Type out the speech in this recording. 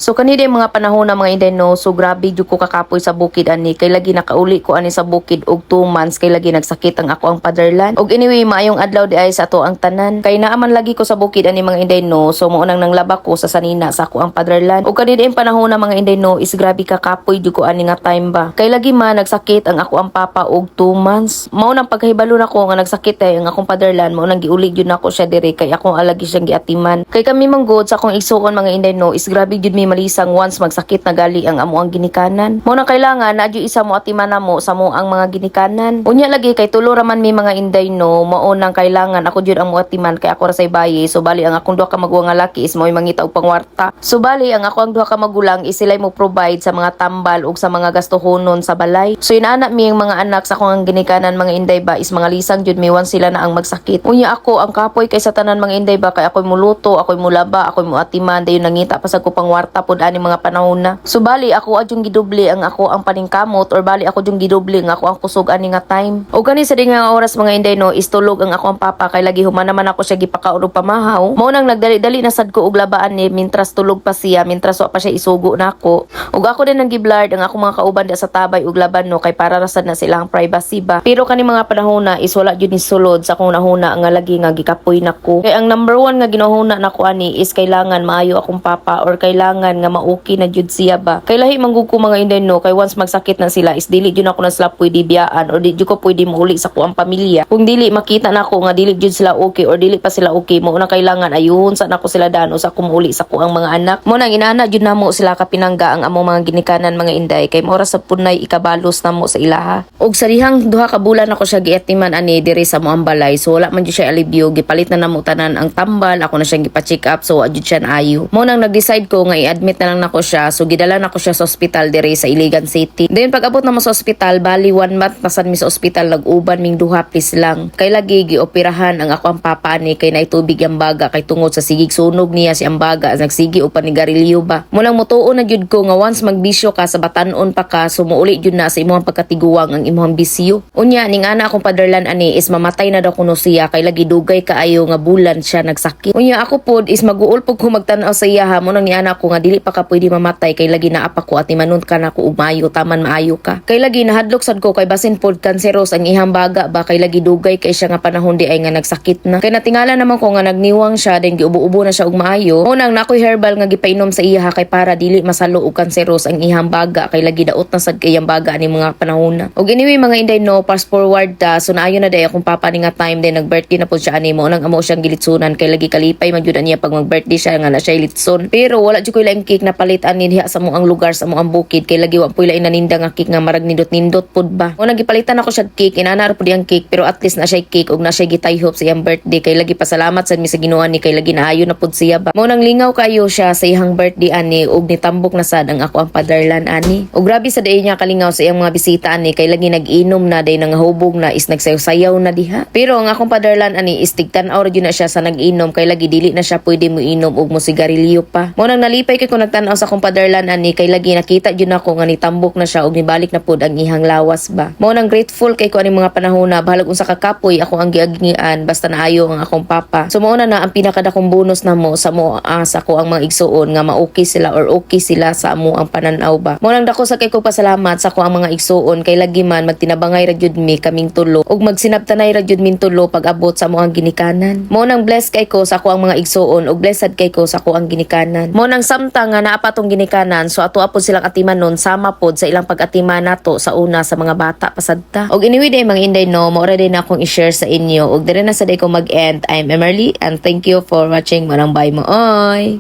So kanina yung mga panahon na mga Inday no, so grabe jud ko kakapoy sa bukid ani, kay lagi nakauli ko ani sa bukid og 2 months, kay lagi nagsakit ang ako ang fatherland. Og anyway, maayong adlaw di ay sa to ang tanan. Kay naaman lagi ko sa bukid ani mga Inday no, so mo nang nanglaba ko sa sanina sa ako ang fatherland. Og kanina yung panahon na mga Inday no, is grabe kakapoy jud ko ani nga time ba. Kay lagi man nagsakit ang ako ang papa og 2 months. Mao nang pagkahibalo nako nga nagsakit ay ang akong fatherland, mao nang giuli jud nako siya dire kay akong alagi siyang giatiman. Kay kami manggod sa akong igsuon mga Inday no, is grabe jud mi malisang once magsakit na gali ang amo ang ginikanan. Mo na kailangan na isa mo atiman namo sa mo ang mga ginikanan. Unya lagi kay tulo raman mi mga Inday no, mao nang kailangan ako jud ang mo atiman kay ako ra say bayi. So bali ang akong duha ka maguwang nga laki is mo'y mangita og pangwarta. So bali ang ako ang duha ka magulang is sila'y mo provide sa mga tambal ug sa mga gastuhonon sa balay. So inaana mi ang mga anak sa akong ginikanan mga Inday ba is mga lisang jud mi once sila na ang magsakit. Unya ako ang kapoy kay sa tanan mga Inday ba kay ako'y muluto, ako'y mulaba, ako'y muatiman dayon nangita pa sa ko pangwarta pod ani mga panahon na. So bali ako adjung gidubli ang ako ang paningkamot or bali ako adjung gidubli ang ako ang kusog ani nga time. O gani sa di nga oras mga Inday no, is tulog ang ako ang papa kay lagi human naman ako siya gipakaon og pamahaw. Mao nang nagdali-dali na sad ko og labaan ni mintras tulog pa siya, mintras wa pa siya isugo nako. Ug ako din nang giblard ang ako mga kauban da sa tabay og laban no kay para rasad na silang privacy ba. Pero kani mga panahon na is wala jud ni sulod sa akong nahuna nga lagi nga gikapoy nako. Kay ang number 1 nga ginahuna nako ani is kailangan maayo akong papa or kailangan nga mauki na jud siya ba. Kay lahi manggug ko mga Inday no, kay once magsakit na sila is dili jud ako na sila pwede biyaan or di jud ko pwede mauli sa kuang pamilya. Kung dili makita nako nga dili jud sila okay or dili pa sila okay, mo na kailangan ayun sa nako sila dano sa kumuli sa kuang mga anak. Mo nang inana jud namo sila kapinangga ang among mga ginikanan mga Inday kay mora sa punay ikabalos namo sa ilaha. Og sa dihang duha ka bulan ako siya giatiman ani diri sa moang balay, so wala man jud siya alibyo, gipalit na namo tanan ang tambal, ako na siyang gipa-check up, so adjud siya naayo. Mo nang nag-decide ko nga i-admit na lang nako siya, so gidala nako siya sa ospital diri sa Iligan City. Then pag abot namo sa ospital, bali 1 month na sad mi sa ospital, nag-uban ming duha please lang. Kay lagi gioperahan ang ako ang papa ni kay naitubig ang baga kay tungod sa sigig sunog niya si ang baga, nagsigi og panigarilyo ba. Mo nang mutuon na jud ko nga once magbisyo ka sa batanon pa ka, sumuuli jud na sa imong pagkatiguang ang imong bisyo. Unya ning ana akong fatherland ani is mamatay na daw kuno siya kay lagi dugay kaayo nga bulan siya nagsakit. Unya ako pod is mag-uul pug ko magtan-aw sa iya ha, mo nang ni ana ko nga dili pa ka pwede mamatay kay lagi naa pa ko at imanon ka na ko ug maayo, taman maayo ka. Kay lagi nahadlok sad ko kay basin pod kanseros ang ihang baga ba, kay lagi dugay kay siya nga panahon di ay nga nagsakit na. Kay natingala naman ko nga nagniwang siya then giubo-ubo na siya og maayo. Mo nang nakoy herbal nga gipainom sa iya kay para dili masalo og kanseros ang ihang baga kay lagi daot na sad kay ang baga ani mga panahon na. Og anyway mga Inday no, fast forward ta, so naayo na day akong papa ni nga time then nag-birthday na pod siya ani, mo nang amo siyang gilitsunan kay lagi kalipay man jud niya pag mag-birthday siya nga na siya litson. Pero wala jud ko laing cake na palit ani diha sa moang lugar sa moang bukid kay lagi wa poy lain naninda nga cake nga marag nindot-nindot pod ba. Mo nang gipalitan ako siya cake, inana ra pod ang cake pero at least na siya cake og na siya gitayhop sa iyang birthday kay lagi pasalamat sad mi sa Ginoo ni kay lagi naayo na pod siya ba. Mo nang lingaw kayo siya sa iyang birthday ani og nitambok na sad ang ako ang fatherland ani. Og grabe sa day niya kalingaw sa iyang mga bisita ani kay lagi nag-inom na day nangahubog na is nagsayaw-sayaw na diha. Pero ang akong fatherland ani is tigtan-aw ra na siya sa nag-inom kay lagi dili na siya pwede mo inom og mo sigarilyo pa. Mo nang nalipay kay ko nagtan-aw sa akong fatherland ani kay lagi nakita jud nako nga nitambok na siya og nibalik na pod ang ihang lawas ba. Mo nang grateful kay ko ani mga panahon na bahalag unsa ka kapoy ako ang giagingian basta naayo ang akong papa. So mao na ang pinakadakong bonus namo sa mo sa ko ang mga igsuon nga ma-okay sila or okay sila sa amo ang pananaw ba. Mo nang dako sa kay ko pasalamat sa ko ang mga igsuon kay lagi man magtinabangay ra jud mi kaming tulo og magsinabtanay ra jud min tulo pag abot sa mo ang ginikanan. Mo nang blessed kay ko sa ko ang mga igsuon og blessed kay ko sa ko ang ginikanan. Mo nang samtang nga naa pa tong ginikanan, so ato apod silang atiman nun sama pod sa ilang pag-atiman nato sa una sa mga bata pasadta. Og anyway day mga Inday no, mo ra din akong i-share sa inyo og dire na sa day ko mag-end. I'm Emerly and thank you for watching. Manang bye mo oy.